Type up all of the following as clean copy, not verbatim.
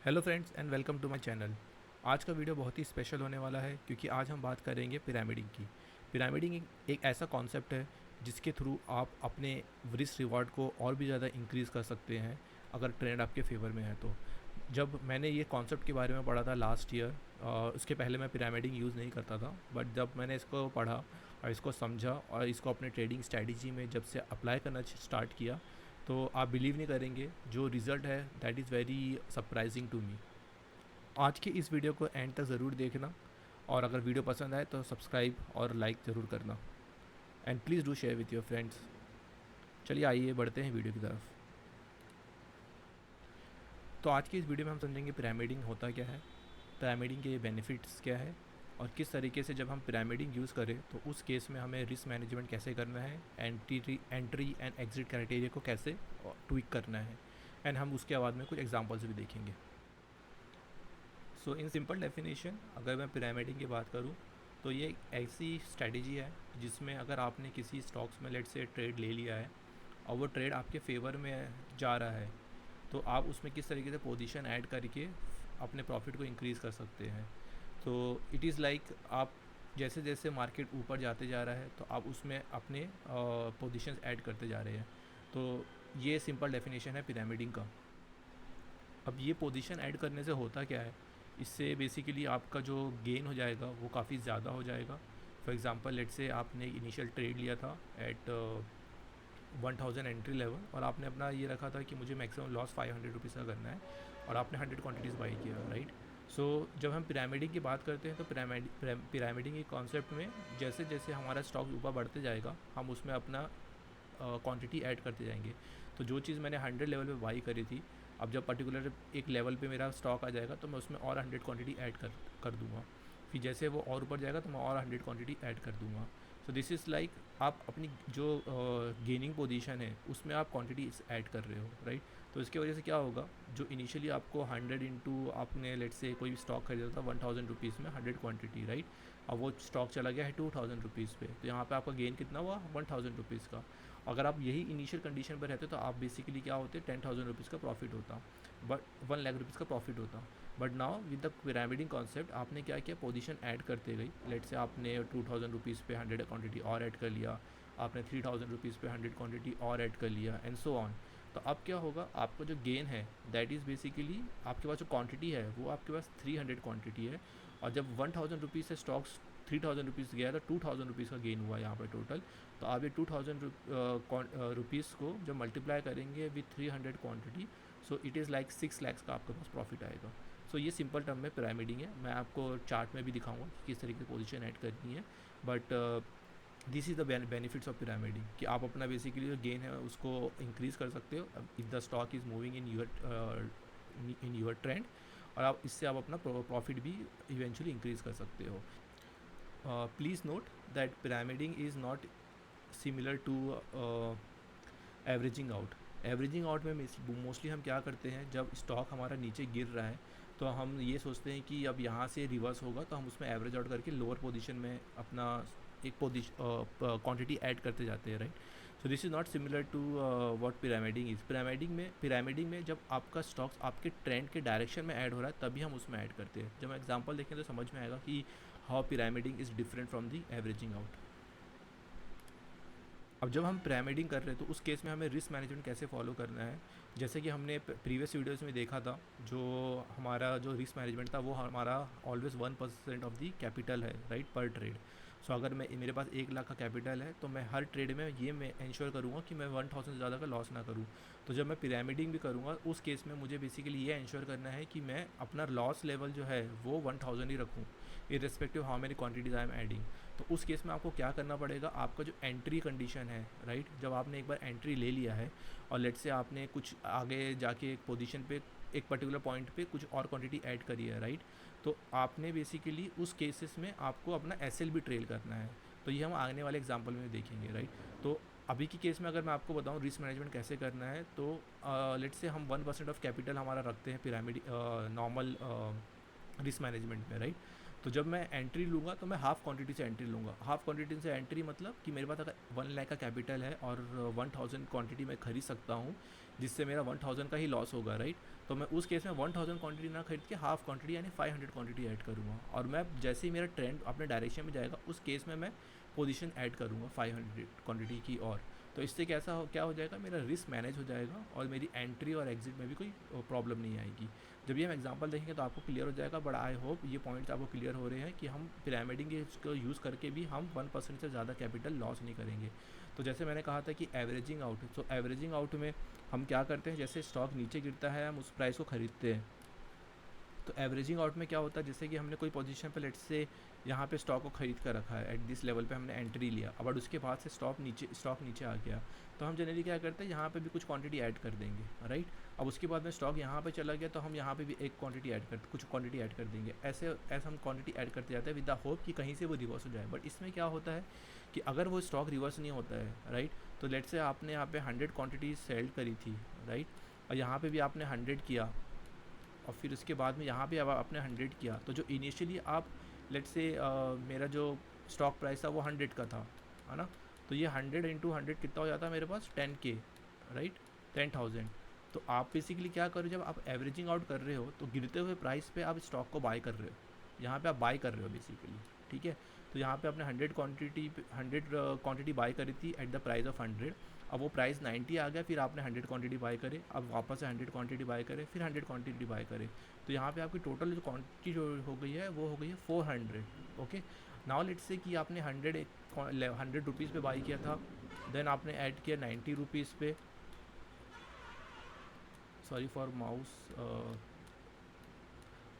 Hello friends and welcome to my channel. आज का video बहुत ही स्पेशल होने वाला है क्योंकि आज हम बात करेंगे पिरामिडिंग की। पिरामिडिंग एक ऐसा कॉन्सेप्ट है जिसके थ्रू आप अपने रिस्क रिवॉर्ड को और भी ज़्यादा इंक्रीज़ कर सकते हैं अगर ट्रेंड आपके फेवर में है तो। जब मैंने ये कॉन्सेप्ट के बारे में पढ़ा था लास्ट ईयर, उसके पहले मैं पिरामिडिंग यूज़ नहीं करता था, बट जब मैंने इसको पढ़ा और इसको समझा और इसको अपने ट्रेडिंग स्ट्रैटेजी में जब से अप्लाई करना स्टार्ट किया, तो आप बिलीव नहीं करेंगे जो रिज़ल्ट है that is very surprising to me. आज की इस वीडियो को एंड तक ज़रूर देखना और अगर वीडियो पसंद आए तो सब्सक्राइब और लाइक ज़रूर करना and please do share with your friends. चलिए आइए बढ़ते हैं वीडियो की तरफ। तो आज की इस वीडियो में हम समझेंगे पिरामिडिंग होता क्या है, पिरामिडिंग के बेनिफिट्स क्या है और किस तरीके से जब हम पिरामिडिंग यूज़ करें तो उस केस में हमें रिस्क मैनेजमेंट कैसे करना है, एंट्री एंड एग्जिट क्राइटेरिया को कैसे ट्विक करना है, एंड हम उसके बाद में कुछ एग्जांपल्स भी देखेंगे। सो इन सिंपल डेफिनेशन अगर मैं पिरामिडिंग की बात करूँ तो ये एक ऐसी स्ट्रेटजी है जिसमें अगर आपने किसी स्टॉक्स में लेट से ट्रेड ले लिया है और वो ट्रेड आपके फेवर में जा रहा है, तो आप उसमें किस तरीके से पोजीशन ऐड करके अपने प्रॉफिट को इंक्रीज़ कर सकते हैं। तो इट इज़ लाइक आप जैसे जैसे मार्केट ऊपर जाते जा रहा है तो आप उसमें अपने पोजीशंस ऐड करते जा रहे हैं। तो ये सिंपल डेफिनेशन है पिरामिडिंग का। अब ये पोजीशन ऐड करने से होता क्या है, इससे बेसिकली आपका जो गेन हो जाएगा वो काफ़ी ज़्यादा हो जाएगा। फॉर एग्ज़ाम्पल लेट से आपने इनिशियल ट्रेड लिया था एट 1000 एंट्री लेवल और आपने अपना ये रखा था कि मुझे मैक्सिमम लॉस 500 रुपीज़ का करना है और आपने 100 क्वांटिटीज़ बाई किया, राइट। सो जब हम पिरामिडिंग की बात करते हैं तो पिरामिडिंग के कॉन्सेप्ट में जैसे जैसे हमारा स्टॉक ऊपर बढ़ते जाएगा हम उसमें अपना क्वांटिटी ऐड करते जाएंगे। तो जो चीज़ मैंने 100 लेवल पे बाई करी थी, अब जब पर्टिकुलर एक लेवल पे मेरा स्टॉक आ जाएगा तो मैं उसमें और 100 क्वांटिटी ऐड कर दूँगा। फिर जैसे वो और ऊपर जाएगा तो मैं और 100 क्वांटिटी ऐड कर दूँगा। सो दिस इज़ लाइक आप अपनी जो गेनिंग पोजीशन है उसमें आप क्वांटिटी ऐड कर रहे हो, राइट। तो इसकी वजह से क्या होगा, जो इनिशियली आपको 100 इंटू आपने लेट से कोई स्टॉक खरीदा था 1000 रुपीज़ में 100 क्वांटिटी, राइट। अब वो स्टॉक चला गया है 2000 रुपीज़ पे, तो यहाँ पे आपका गेन कितना हुआ 1000 रुपीज़ का। अगर आप यही इनिशियल कंडीशन पर रहते तो आप बेसिकली क्या होते 10,000 रुपीज़ का प्रॉफिट होता, बट 1 लाख रुपीज़ का प्रॉफिट होता। But now with the pyramiding concept आपने क्या किया, पोजीशन ऐड करते गई। लेट से आपने 2000 रुपीज़ पे 100 क्वांटिटी और ऐड कर लिया, आपने 3000 रुपीज़ पे 100 क्वांटिटी और ऐड कर लिया एंड सो ऑन। तो अब क्या होगा, आपका जो गेन है दैट इज़ बेसिकली आपके पास जो क्वांटिटी है वो आपके पास 300 क्वांटिटी है और जब 1000 रुपीज़ से स्टॉक्स 3000 रुपीज़ गया तो 2000 रुपीज़ का गेन हुआ यहाँ पर टोटल। तो आप ये 2000 रुपीज़ को जब मल्टीप्लाई करेंगे with 300 quantity, so it is like 6 lakhs का आपके पास प्रॉफिट आएगा। सो ये सिंपल टर्म में पिरामिडिंग है। मैं आपको चार्ट में भी दिखाऊंगा कि किस तरीके से पोजीशन ऐड करनी है, but this is the benefits of pyramiding कि आप अपना बेसिकली जो गेन है उसको इंक्रीज़ कर सकते हो if the stock is moving in your trend, और आप इससे आप अपना प्रॉफिट भी इवेंचुअली इंक्रीज़ कर सकते हो। Please note that pyramiding is not similar to averaging out. Averaging out में मोस्टली हम क्या करते हैं, जब स्टॉक हमारा नीचे गिर रहा है तो हम ये सोचते हैं कि अब यहाँ से रिवर्स होगा तो हम उसमें एवरेज आउट करके लोअर पोजीशन में अपना एक क्वांटिटी ऐड करते जाते हैं, right. So this is not similar to what pyramiding is. Pyramiding में जब आपका स्टॉक्स आपके ट्रेंड के डायरेक्शन में ऐड हो रहा है तभी हम उसमें ऐड करते हैं। जब हम एग्जांपल देखें तो समझ में आएगा कि how pyramiding is different from the averaging out. अब जब हम पिरामिडिंग कर रहे हैं तो उस केस में हमें रिस्क मैनेजमेंट कैसे फॉलो करना है, जैसे कि हमने प्रीवियस वीडियोस में देखा था, जो हमारा जो रिस्क मैनेजमेंट था वो हमारा ऑलवेज 1% ऑफ दी कैपिटल है, राइट, पर ट्रेड। सो अगर मेरे पास 1 लाख का कैपिटल है तो मैं हर ट्रेड में ये मैं इंश्योर करूँगा कि मैं 1000 से ज़्यादा का लॉस ना करूँ। तो जब मैं पिरामिडिंग भी करूँगा उस केस में मुझे बेसिकली ये इंश्योर करना है कि मैं अपना लॉस लेवल जो है वो 1000 ही रखूँ, irrespective how many quantities I am adding. तो उस केस में आपको क्या करना पड़ेगा, आपका जो एंट्री कंडीशन है, राइट, जब आपने एक बार एंट्री ले लिया है और लेट से आपने कुछ आगे जाके एक पोजीशन पे एक पर्टिकुलर पॉइंट पे कुछ और क्वांटिटी ऐड करी है, राइट, तो आपने बेसिकली उस केसेस में आपको अपना एसएल भी ट्रेल करना है। तो ये हम आने वाले एग्जाम्पल में देखेंगे, राइट। तो अभी की केस में अगर मैं आपको बताऊं रिस्क मैनेजमेंट कैसे करना है, तो लेट से हम 1% ऑफ कैपिटल हमारा रखते हैं पिरामिड नॉर्मल रिस्क मैनेजमेंट में, राइट। तो जब मैं एंट्री लूँगा तो मैं हाफ़ क्वांटिटी से एंट्री लूँगा। हाफ़ क्वांटिटी से एंट्री मतलब कि मेरे पास अगर 1 लाख का कैपिटल है और 1000 क्वांटिटी मैं खरीद सकता हूँ, जिससे मेरा 1000 का ही लॉस होगा, राइट? तो मैं उस केस में 1000 क्वांटिटी ना खरीद के हाफ़ क्वांटिटी यानी 500 क्वांटिटी ऐड करूँगा, और मैं जैसे ही मेरा ट्रेंड अपने डायरेक्शन में जाएगा उस केस में मैं पोजीशन ऐड करूँगा 500 क्वांटिटी की। और तो इससे क्या हो जाएगा, मेरा रिस्क मैनेज हो जाएगा और मेरी एंट्री और एग्जिट में भी कोई प्रॉब्लम नहीं आएगी। जब ये हम एग्जांपल देखेंगे तो आपको क्लियर हो जाएगा, बट आई होप ये पॉइंट्स आपको क्लियर हो रहे हैं कि हम पिरामिडिंग को यूज़ करके भी हम 1% से ज़्यादा कैपिटल लॉस नहीं करेंगे। तो जैसे मैंने कहा था कि एवरेजिंग आउट, तो एवरेजिंग आउट में हम क्या करते हैं, जैसे स्टॉक नीचे गिरता है हम उस प्राइस को ख़रीदते हैं। तो एवरेजिंग आउट में क्या होता है, जैसे कि हमने कोई पोजीशन पे लेट से यहाँ पे स्टॉक को ख़रीद कर रखा है, एट दिस लेवल पे हमने एंट्री लिया, बट उसके बाद से स्टॉक नीचे आ गया, तो हम जनरली क्या करते हैं, यहाँ पे भी कुछ क्वांटिटी ऐड कर देंगे, राइट? अब उसके बाद में स्टॉक यहाँ पे चला गया तो हम यहाँ पे भी कुछ क्वांटिटी ऐड कर देंगे। ऐसे हम क्वांटिटी ऐड करते जाते हैं विद द होप कि कहीं से वो रिवर्स हो जाए। बट इसमें क्या होता है कि अगर वो स्टॉक रिवर्स नहीं होता है, राइट, तो लेट से आपने यहाँ पे 100 क्वांटिटी सेल करी थी, राइट, और यहाँ पे भी आपने 100 किया, और फिर उसके बाद में यहाँ पे अब आपने 100 किया, तो जो इनिशियली आप लेट से मेरा जो स्टॉक प्राइस था वो 100 का था, है ना? तो ये 100 इंटू 100 कितना हो जाता है मेरे पास, 10K, राइट, 10,000। तो आप बेसिकली क्या करो, जब आप एवरेजिंग आउट कर रहे हो तो गिरते हुए प्राइस पे आप स्टॉक को बाय कर रहे हो, यहाँ पे आप बाय कर रहे हो बेसिकली, ठीक है? तो यहाँ पे आपने 100 क्वांटिटी बाय करी थी एट द प्राइस ऑफ 100, अब वो प्राइस 90 आ गया, फिर आपने 100 क्वांटिटी बाय करे, अब वापस से 100 क्वांटिटी बाय करे, फिर 100 क्वांटिटी बाय करे, तो यहाँ पे आपकी टोटल जो क्वांटिटी जो हो गई है वो हो गई है 400। ओके, नाउ लेट्स से कि आपने 100 रुपीज़ पे बाई किया था, देन आपने ऐड किया 90 रुपीज़ पे, सॉरी फॉर माउस,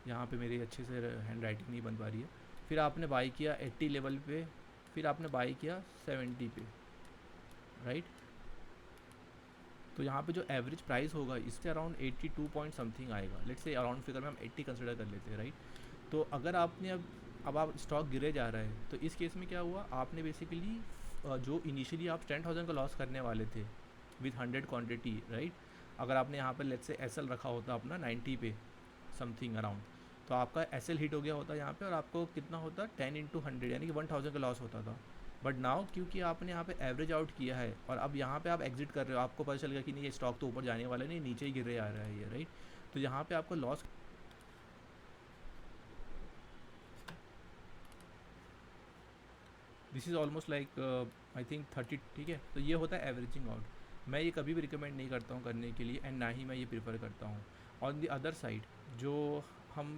यहाँ पे मेरी अच्छे से हैंड राइटिंग नहीं बन पा रही है। फिर आपने बाई किया 80 लेवल पे, फिर आपने बाई किया 70 पे, राइट? तो यहाँ पे जो एवरेज प्राइस होगा इससे अराउंड 82 पॉइंट समथिंग आएगा, लेट्स से अराउंड फिगर में हम 80 कंसिडर कर लेते हैं, राइट? तो अगर आपने अब आप स्टॉक गिरे जा रहा है, तो इस केस में क्या हुआ, आपने बेसिकली जो इनिशियली आप 10,000 का लॉस करने वाले थे विथ 100 क्वांटिटी, राइट, अगर आपने यहाँ पर लेट्स से एसएल रखा होता अपना 90 पे समथिंग अराउंड, तो आपका एसएल हिट हो गया होता यहाँ पे, और आपको कितना होता 10 इंटू 100 यानी कि 1000 का लॉस होता था। बट नाउ क्योंकि आपने यहाँ पे एवरेज आउट किया है और अब यहाँ पे आप एग्जिट कर रहे हो, आपको पता चल गया कि नहीं ये स्टॉक तो ऊपर जाने वाला नहीं, नीचे ही गिर रहे आ रहा है ये, राइट? तो यहाँ पे आपको loss, this is almost like I think 30, ठीक है? तो ये होता है एवरेजिंग आउट। मैं ये कभी भी रिकमेंड नहीं करता हूँ करने के लिए, एंड ना ही मैं ये प्रीफर करता हूँ। ऑन दी अदर साइड जो हम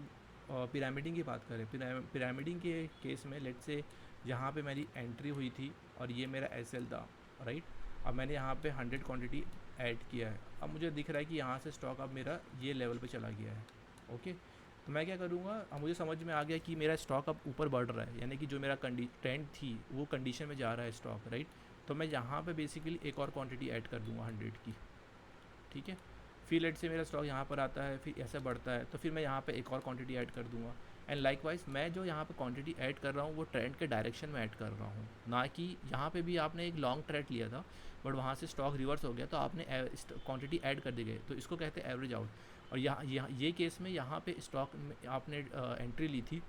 पिरामिडिंग की बात करें, पिरामिडिंग के केस में लेट से यहाँ पे मेरी एंट्री हुई थी और ये मेरा एसएल था, राइट? अब मैंने यहाँ पे 100 क्वांटिटी ऐड किया है, अब मुझे दिख रहा है कि यहाँ से स्टॉक अब मेरा ये लेवल पे चला गया है, ओके? तो मैं क्या करूँगा, अब मुझे समझ में आ गया कि मेरा स्टॉक अब ऊपर बढ़ रहा है, यानी कि जो मेरा ट्रेंड थी वो कंडीशन में जा रहा है स्टॉक, राइट? तो मैं यहाँ पे बेसिकली एक और क्वांटिटी ऐड कर दूँगा 100 की, ठीक है? फिर लेट से मेरा स्टॉक यहाँ पर आता है, फिर ऐसा बढ़ता है, तो फिर मैं यहाँ पे एक और क्वांटिटी ऐड कर दूँगा। एंड लाइकवाइज मैं जो यहाँ पे क्वांटिटी ऐड कर रहा हूँ वो ट्रेंड के डायरेक्शन में ऐड कर रहा हूँ, ना कि यहाँ पे भी आपने एक लॉन्ग ट्रेड लिया था बट वहाँ से स्टॉक रिवर्स हो गया तो आपने क्वांटिटी ऐड कर दी गई, तो इसको कहते हैं एवरेज आउट। और यहाँ ये केस में यहाँ पे स्टॉक में आपने एंट्री ली थी,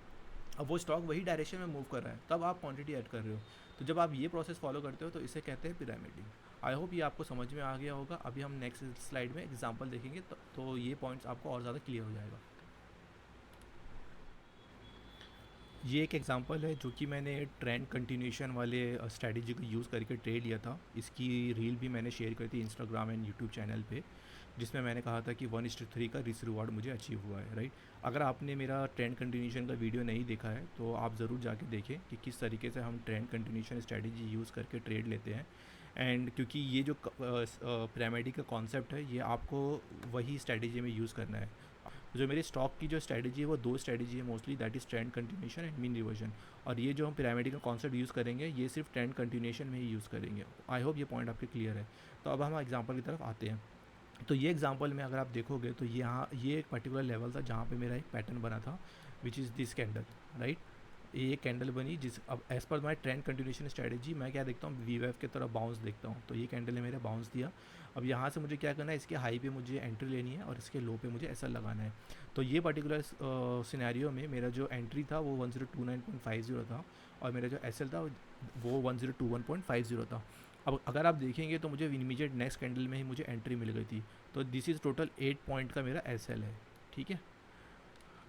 अब वो स्टॉक वही डायरेक्शन में मूव कर रहा है, तब आप क्वांटिटी ऐड कर रहे हो। तो जब आप ये प्रोसेस फॉलो करते हो तो इसे कहते हैं पिरामिडिंग। आई होप ये आपको समझ में आ गया होगा। अभी हम नेक्स्ट स्लाइड में एग्जांपल देखेंगे तो ये पॉइंट्स आपको और ज़्यादा क्लियर हो जाएगा। ये एक एग्जांपल है जो कि मैंने ट्रेंड कंटिन्यूशन वाले स्ट्रैटेजी को यूज़ करके ट्रेड लिया था। इसकी रील भी मैंने शेयर करी थी इंस्टाग्राम एंड यूट्यूब चैनल पे, जिसमें मैंने कहा था कि 1:3 का रिस्क रिवार्ड मुझे अचीव हुआ है, राइट? अगर आपने मेरा ट्रेंड कंटिन्यूशन का वीडियो नहीं देखा है तो आप ज़रूर जाके देखें कि किस तरीके से हम ट्रेंड कंटिन्यूशन स्ट्रैटेजी यूज़ करके ट्रेड लेते हैं। एंड क्योंकि ये जो पिरामिड का कॉन्सेप्ट है ये आपको वही स्ट्रैटेजी में यूज़ करना है। जो मेरे स्टॉक की जो स्ट्रैटेजी है वो 2 स्ट्रैटेजी है mostly, that is trend continuation and mean reversion. और ये जो हम पिरामिड का कॉन्सेप्ट यूज़ करेंगे ये सिर्फ ट्रेंड कंटिन्यूशन में ही यूज़ करेंगे। आई होप ये पॉइंट आपके क्लियर है। तो अब हम एग्जांपल की तरफ आते हैं। तो ये एग्जांपल में अगर आप देखोगे तो यहाँ ये एक पर्टिकुलर लेवल था जहाँ पे मेरा एक पैटर्न बना था which is this candle, right? ये कैंडल बनी, जिस अब एज पर माई ट्रेंड कंटिन्यूशन स्ट्रेटेजी मैं क्या देखता हूँ, वी वेव की तरफ बाउंस देखता हूँ। तो ये कैंडल ने मेरे बाउंस दिया। अब यहाँ से मुझे क्या करना है, इसके हाई पे मुझे एंट्री लेनी है और इसके लो पे मुझे ऐसा लगाना है। तो ये पर्टिकुलर सिनेरियो में मेरा जो एंट्री था वो 1029.50 था, और मेरा जो एस था वो 1021.50 था। अब अगर आप देखेंगे तो मुझे इमीडिएट नेक्स्ट कैंडल में ही मुझे एंट्री मिल गई थी। तो दिस इज़ टोटल 8 पॉइंट का मेरा एस है, ठीक है।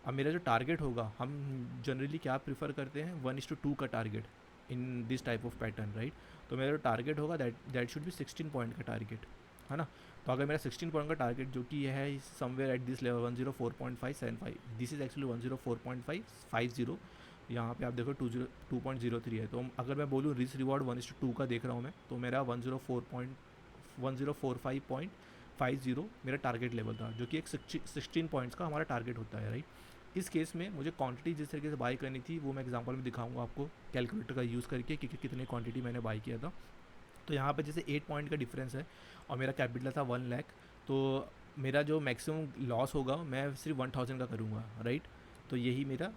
अब मेरा जो टारगेट होगा, हम जनरली क्या प्रीफर करते हैं, 1:2 का target in this type of pattern, right. तो मेरा जो टारगेट होगा दैट शुड बी 16 पॉइंट का टारगेट, है ना। तो अगर मेरा 16 पॉइंट का टारगेट जो कि है somewhere at this level 104.575, this is actually 104.550, यहाँ पे आप देखो 2.03 है। तो अगर मैं बोलूँ रिस्क रिवॉर्ड 1:2 का देख रहा हूँ मैं, तो मेरा 1045.50 मेरा टारगेट लेवल था, जो कि एक 16 पॉइंट्स का हमारा टारगेट होता है, राइट। इस केस में मुझे क्वांटिटी जिस तरीके से बाई करनी थी वो मैं एग्जांपल में दिखाऊंगा आपको कैलकुलेटर का यूज़ करके कि कितनी क्वांटिटी मैंने बाई किया था। तो यहाँ पे जैसे 8 पॉइंट का डिफरेंस है और मेरा कैपिटल था 1 लाख, तो मेरा जो मैक्सिमम लॉस होगा मैं सिर्फ 1000 का करूँगा, राइट। तो यही मेरा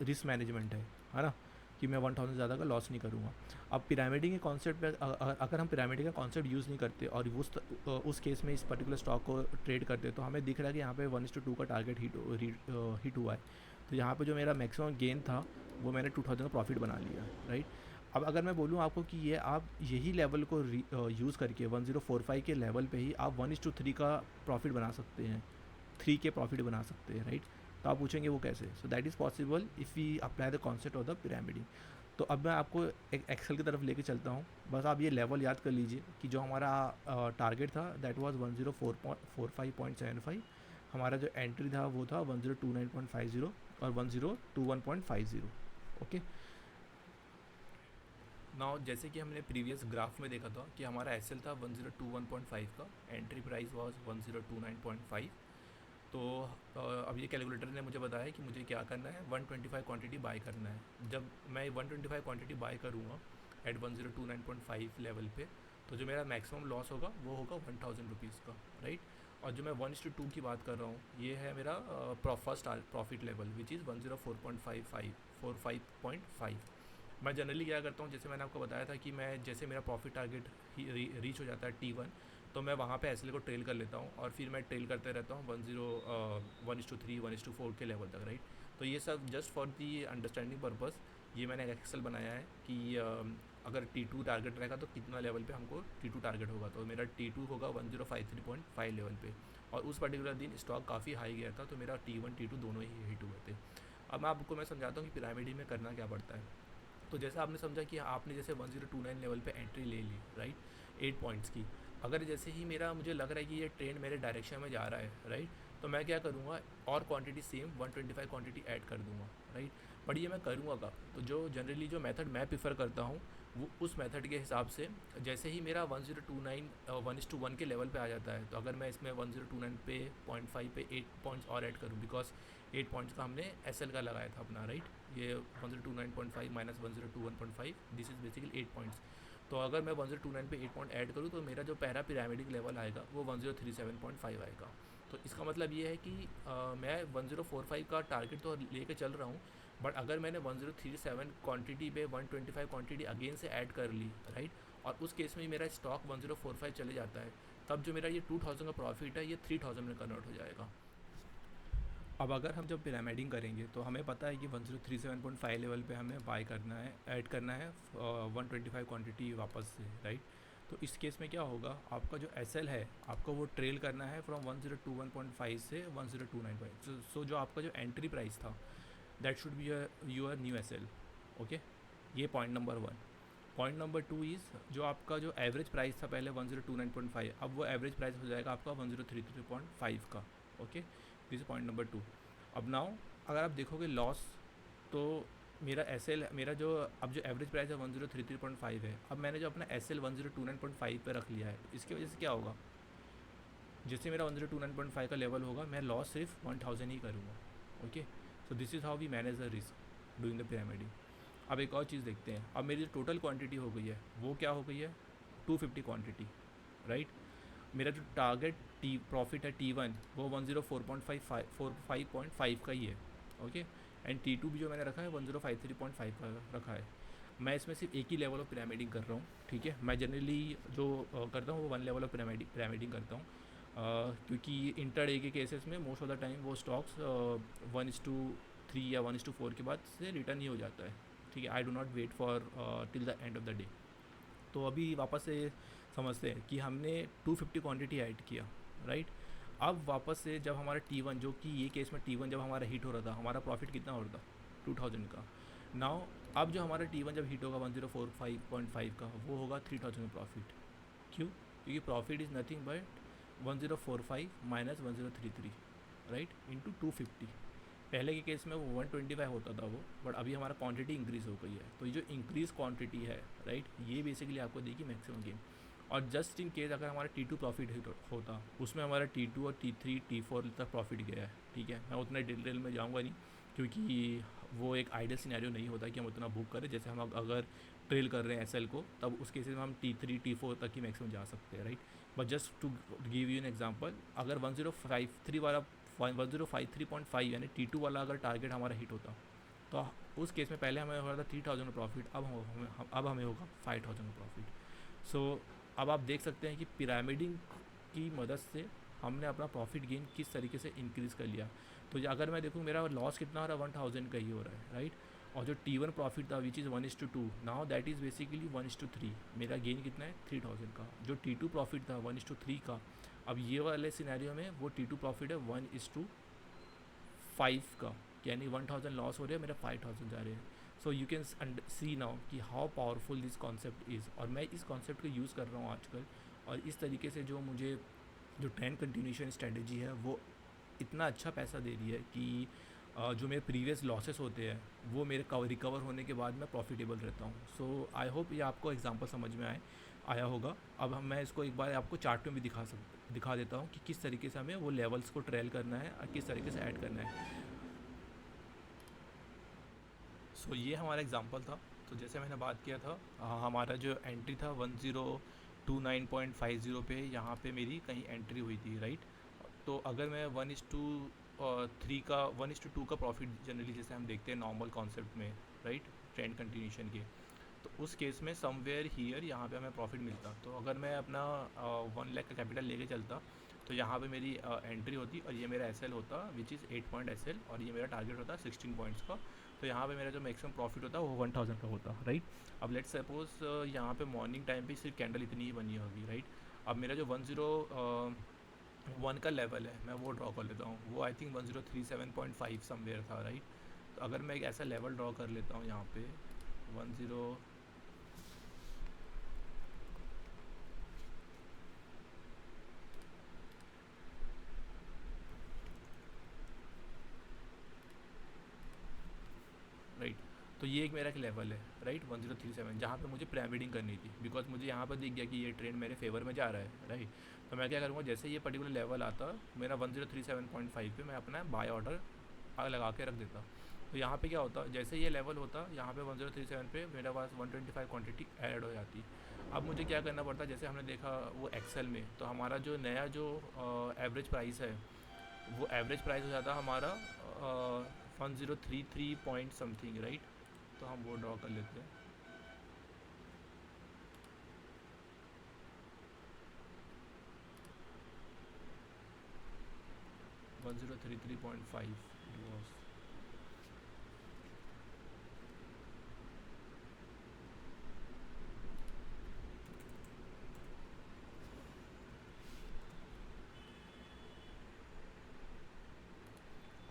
रिस्क मैनेजमेंट है ना, कि मैं 1000 से ज़्यादा का लॉस नहीं करूँगा। अब पिरामिडिंग के कॉन्सेप्ट पे अगर हम पिरामिडिंग का कॉन्सेप्ट यूज़ नहीं करते और उस केस में इस पर्टिकुलर स्टॉक को ट्रेड करते, तो हमें दिख रहा है कि यहाँ पे 1:2 का टारगेट हिट हुआ है। तो यहाँ पे जो मेरा मैक्सिमम गेन था वो मैंने 2000 का प्रॉफिट बना लिया, राइट। अब अगर मैं बोलूँ आपको कि ये आप यही लेवल को यूज़ करके 1045 के लेवल पे ही आप 1:3 का प्रॉफिट बना सकते हैं, 3 के प्रॉफिट बना सकते हैं, राइट। तो आप पूछेंगे वो कैसे। So that is possible if we apply the concept of the pyramiding. तो अब मैं आपको एक एक्सेल की तरफ लेके चलता हूँ। बस आप ये लेवल याद कर लीजिए कि जो हमारा टारगेट था दैट वाज 104.45.75, हमारा जो एंट्री था वो था 1029.50 और 1021.50, ओके। नाउ जैसे कि हमने प्रीवियस ग्राफ में देखा था कि हमारा एसएल था 1021.5 का, एंट्री प्राइस वाज 1029.5। तो अब ये कैलकुलेटर ने मुझे बताया कि मुझे क्या करना है, 125 क्वांटिटी बाय करना है। जब मैं 125 क्वांटिटी बाय करूँगा एट 1029.5 लेवल पे, तो जो मेरा मैक्सिमम लॉस होगा वो होगा 1000 रुपीज़ का, राइट। और जो मैं 1:2 की बात कर रहा हूँ ये है मेरा first profit level which is 104.55 मैं जनरली क्या करता हूँ, जैसे मैंने आपको बताया था कि मैं जैसे मेरा प्रॉफिट टारगेट रीच हो जाता है T1, तो मैं वहाँ पे एसएल को ट्रेल कर लेता हूँ और फिर मैं ट्रेल करते रहता हूँ 1:3 1:4 के लेवल तक, राइट। तो ये सब just for the understanding purpose ये मैंने एक्सेल बनाया है कि अगर T2 टारगेट रहेगा तो कितना लेवल पे हमको T2 टारगेट होगा। तो मेरा T2 होगा 1053.5 लेवल पे, और उस पर्टिकुलर दिन स्टॉक काफ़ी हाई गया था, तो मेरा T1 T2 दोनों ही हिट हुए थे। अब मैं समझाता हूँ कि पिरामिड में करना क्या पड़ता है। तो जैसा आपने समझा कि आपने जैसे 1029 लेवल पे एंट्री ले ली, राइट, 8 पॉइंट्स की। अगर जैसे ही मेरा मुझे लग रहा है कि ये ट्रेंड मेरे डायरेक्शन में जा रहा है, राइट, तो मैं क्या करूँगा और क्वांटिटी सेम 125 क्वांटिटी ऐड कर दूँगा, राइट। बट ये मैं करूँगा कब, तो जो जनरली जो मेथड मैं प्रीफर करता हूँ वो उस मेथड के हिसाब से, जैसे ही मेरा 1029 1:1 के लेवल पे आ जाता है, तो अगर मैं इसमें 1029 पे 0.5 पे 8 पॉइंट्स और ऐड करूँ, बिकॉज 8 पॉइंट्स का हमने एसएल का लगाया था अपना, राइट। ये 1029.5 minus 1021.5 this is basically 8 points. तो अगर मैं 1029 पे 8 पॉइंट ऐड करूँ तो मेरा जो पहला पिरामिडिक लेवल आएगा वो 1037.5 आएगा। तो इसका मतलब ये है कि मैं 1045 का टारगेट तो लेके चल रहा हूँ, बट अगर मैंने 1037 क्वांटिटी पे 125 क्वांटिटी अगेन से ऐड कर ली, राइट, और उस केस में मेरा स्टॉक 1045 चले जाता है, तब जो मेरा ये 2000 का प्रॉफिट है ये 3000 में कन्वर्ट हो जाएगा। अब अगर हम जब पिरामिडिंग करेंगे तो हमें पता है कि 1037.5 लेवल पे हमें बाय करना है, ऐड करना है 125 क्वांटिटी वापस से, राइट। तो इस केस में क्या होगा, आपका जो एसएल है आपको वो ट्रेल करना है फ्रॉम 1021.5 से 1029. सो जो आपका जो एंट्री प्राइस था that should be your new SL, okay. ये point number 1। Point number 2 is जो आपका जो एवरेज प्राइस था पहले 1029.5, अब वो एवरेज प्राइस हो जाएगा आपका 1033.5 का, okay. This is point number 2। अब नाउ अगर आप देखोगे लॉस, तो मेरा एसएल मेरा जो अब जो एवरेज प्राइस है 1033.5 है, अब मैंने जो अपना एसएल 1029.5 पे रख लिया है, इसकी वजह से क्या होगा, जैसे मेरा 1029.5 का लेवल होगा मैं लॉस सिर्फ 1000 ही करूँगा, okay. So this is how we manage the risk doing the pyramiding. अब एक और चीज़ देखते हैं, अब मेरी जो टोटल क्वांटिटी हो गई है वो क्या हो गई है, 250 क्वांटिटी, राइट। मेरा जो टारगेट प्रॉफिट है T1 वो 104.5 का ही है, ओके। एंड T2 भी जो मैंने रखा है 1053.5 का रखा है। मैं इसमें सिर्फ एक ही लेवल ऑफ पिरामिडिंग कर रहा हूँ, ठीक है। मैं जनरली जो करता हूँ वो वन लेवल ऑफ पिरामिडिंग करता हूँ, क्योंकि इंटरडे के केसेस में मोस्ट ऑफ द टाइम वो स्टॉक्स 1:3 या 1:4 के बाद से रिटर्न ही हो जाता है, ठीक है। I do not wait for till the end of the day. तो अभी वापस से समझते हैं कि हमने 250 क्वांटिटी ऐड किया, राइट। अब वापस से जब हमारा T1, जो कि ये केस में T1 जब हमारा हिट हो रहा था, हमारा प्रॉफिट कितना हो रहा था 2000 का। नाउ अब जो हमारा T1 जब हिट होगा 1045.5 का, वो होगा 3000 प्रॉफिट। क्यों? क्योंकि profit is nothing but 1045 minus 1033, right, into 250। पहले के केस में वो 125 होता था वो, बट अभी हमारा क्वांटिटी इंक्रीज़ हो गई है। तो ये जो इंक्रीज़ क्वांटिटी है, राइट, ये बेसिकली आपको देगी मैक्सिमम गेन। और जस्ट इन केस अगर हमारा T2 प्रॉफिट हिट होता, उसमें हमारा T2 और T3 T4 तक प्रॉफिट गया है, ठीक है। मैं उतना डिटेल में जाऊँगा नहीं, क्योंकि वो एक आइडियल सिनेरियो नहीं होता कि हम उतना बुक करें। जैसे हम अगर ट्रेल कर रहे हैं SL को, तब उस केसेस में हम T3 T4 तक ही मैक्सिमम जा सकते हैं, right. But just to give you an example, अगर 1053 वाला 1053.5 यानी T2 वाला अगर टारगेट हमारा हिट होता, तो उस केस में पहले हमें हो रहा था 3000 प्रॉफिट, अब हमें होगा 5000 प्रॉफिट। सो अब आप देख सकते हैं कि पिरामिडिंग की मदद से हमने अपना प्रॉफिट गेन किस तरीके से इंक्रीज़ कर लिया। तो अगर मैं देखूँ मेरा लॉस कितना हो रहा है, 1000 का ही हो रहा है, राइट। और जो T1 प्रॉफिट था which is 1:2, now that is basically 1:3। मेरा गेन कितना है 3000 का। जो T2 प्रॉफिट था 1:3 का, अब ये वाले सिनेरियो में वो T2 प्रॉफिट है 1:5 का, यानी 1000 लॉस हो रहे हैं, मेरा 5000 जा रहे हैं। So you can see now कि how powerful this concept is. और मैं इस कॉन्सेप्ट को यूज़ कर रहा हूँ आजकल, और इस तरीके से जो मुझे जो ट्रेंड कंटिन्यूशन स्ट्रेटजी है वो इतना अच्छा पैसा दे रही है कि जो मेरे प्रीवियस लॉसेस होते हैं वो मेरे रिकवर होने के बाद मैं प्रॉफिटेबल रहता हूँ। सो आई होप ये आपको एग्जांपल समझ में आया होगा। अब मैं इसको एक बार आपको चार्ट में भी दिखा देता हूँ कि किस तरीके से हमें वो लेवल्स को ट्रेल करना है और किस तरीके से ऐड करना है। सो ये हमारा एग्जांपल था। तो जैसे मैंने बात किया था, हमारा जो एंट्री था 1029.50 पे, यहाँ पे मेरी कहीं एंट्री हुई थी, राइट। तो अगर मैं 1:2 का प्रॉफिट जनरली जैसे हम देखते हैं नॉर्मल कॉन्सेप्ट में, राइट, ट्रेंड कंटिन्यूशन के, तो उस केस में समवेयर हीयर यहाँ पे हमें प्रॉफिट मिलता। तो अगर मैं अपना 1 लाख का कैपिटल लेके चलता, तो यहाँ पे मेरी एंट्री होती और ये मेरा SL होता विच इज़ 8 पॉइंट SL, और ये मेरा टारगेट होता 16 पॉइंट्स का। तो यहाँ पे मेरा जो मैक्सिमम प्रॉफिट होता वो 1000 का होता, राइट। अब लेट्स सपोज यहाँ पे मॉर्निंग टाइम पे सिर्फ कैंडल इतनी ही बनी होगी, राइट। अब मेरा जो 101 का लेवल है मैं वो ड्रॉ कर लेता हूँ, वो आई थिंक 1037.5 समवेयर था, राइट। तो अगर मैं एक ऐसा लेवल ड्रॉ कर लेता हूँ यहाँ पे 10, राइट। तो ये एक मेरा एक लेवल है, राइट, 1037, जहाँ पे मुझे पिरामिडिंग करनी थी, बिकॉज मुझे यहाँ पर दिख गया कि ये ट्रेंड मेरे फेवर में जा रहा है, राइट। तो मैं क्या करूँगा, जैसे ये पर्टिकुलर लेवल आता मेरा 1037.5 पे, मैं अपना बाय ऑर्डर लगा के रख देता। तो यहाँ पे क्या होता, जैसे ये लेवल होता यहाँ पे 1037 पे मेरे पास 125 क्वांटिटी ऐड हो जाती। अब मुझे क्या करना पड़ता, जैसे हमने देखा वो एक्सेल में, तो हमारा जो नया जो एवरेज प्राइस है, वो एवरेज प्राइस हो जाता हमारा 1033 पॉइंट समथिंग, राइट। तो हम वो ड्रॉ कर लेते हैं। वन 1033.5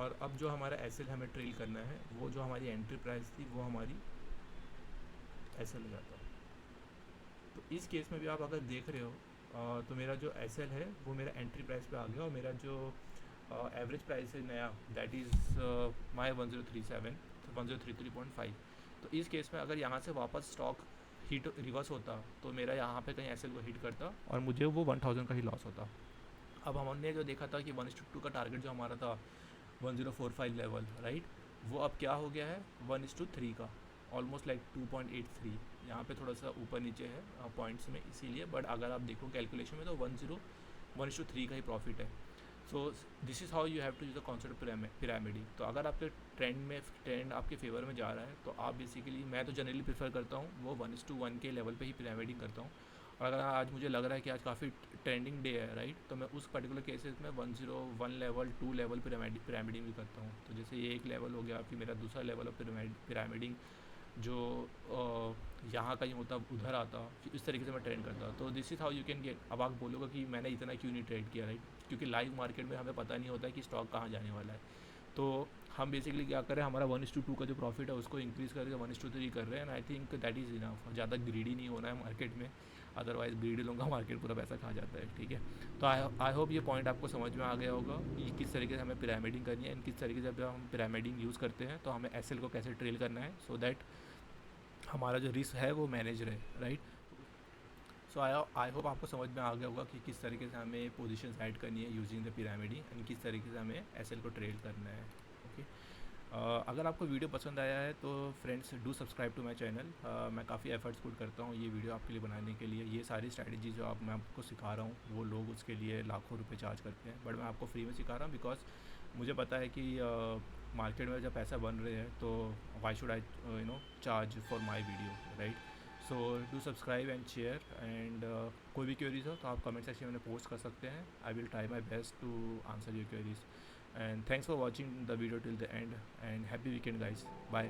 और अब जो हमारा SL हमें ट्रेल करना है, वो जो हमारी एंट्री प्राइस थी वो हमारी SL हो जाता। तो इस केस में भी आप अगर देख रहे हो, तो मेरा जो SL है वो मेरा एंट्री प्राइस पे आ गया, और मेरा जो एवरेज प्राइस है नया, दैट इज़ माई 1033.5। तो इस केस में अगर यहाँ से वापस स्टॉक हिट रिवर्स होता, तो मेरा यहाँ पे कहीं SL को हिट करता और मुझे वो 1000 का ही लॉस होता। अब हमने जो देखा था कि 1:2 का टारगेट जो हमारा था 1045 लेवल, राइट, वो अब क्या हो गया है 1:3 का, ऑलमोस्ट लाइक 2.83। यहाँ पे थोड़ा सा ऊपर नीचे है पॉइंट्स में इसीलिए, बट अगर आप देखो कैलकुलेशन में तो 1:3 का ही प्रॉफिट है। So this is how you have to use the concept pyramiding. तो अगर आपके ट्रेंड आपके फेवर में जा रहा है तो आप बेसिकली, मैं तो जनरली प्रेफर करता हूँ वो 1:1 के लेवल पे ही पिरामिडिंग करता हूँ। और अगर आज मुझे लग रहा है कि आज काफ़ी ट्रेंडिंग डे है, राइट, तो मैं उस पर्टिकुलर केसेस में 101 लेवल 2 लेवल पिरामिडिंग भी करता हूँ। तो जैसे ये एक लेवल हो गया, फिर मेरा दूसरा लेवल ऑफ पिरामिडिंग जो यहाँ कहीं होता उधर आता, फिर इस तरीके से मैं ट्रेड करता। तो this is how you can get. अब आप बोलोगे कि मैंने इतना क्यों नहीं ट्रेड किया, राइट, क्योंकि लाइव मार्केट में हमें पता नहीं होता है कि स्टॉक कहाँ जाने वाला है। तो हम बेसिकली क्या करें, हमारा 1:2 का जो प्रॉफिट है उसको इंक्रीज़ करके 1:3 कर रहे हैं, and I think that is enough. ज़्यादा ग्रीडी नहीं होना है मार्केट में, अदरवाइज़ ग्रीडी लोगों का मार्केट पूरा पैसा खा जाता है, ठीक है। तो आई होप ये पॉइंट आपको समझ में आ गया होगा कि किस तरीके से हमें पिरामिडिंग करनी है, एंड किस तरीके से जब हम पिरामिडिंग यूज़ करते हैं तो हमें एसएल को कैसे ट्रेल करना है, सो दैट हमारा जो रिस्क है वो मैनेज रहे, राइट। सो आई होप आपको समझ में आ गया होगा कि किस तरीके से हमें पोजीशंस ऐड करनी है यूजिंग द पिरामिडिंग, एंड किस तरीके से हमें एसएल को ट्रेल करना है, ओके। अगर आपको वीडियो पसंद आया है तो friends do subscribe to my channel. मैं काफ़ी एफर्ट्स पुट करता हूँ ये वीडियो आपके लिए बनाने के लिए। ये सारी स्ट्रैटेजी जो मैं आपको सिखा रहा हूँ वो लोग उसके लिए लाखों रुपए चार्ज करते हैं, बट मैं आपको फ्री में सिखा रहा हूँ बिकॉज मुझे पता है कि मार्केट में जब पैसा बन रहे हैं तो why should I charge for my video, right. So do subscribe and share, and कोई भी क्वेरीज हो तो आप कमेंट सेक्शन में पोस्ट कर सकते हैं। I will try my best to answer your queries, and thanks for watching the video till the end, and happy weekend guys, bye।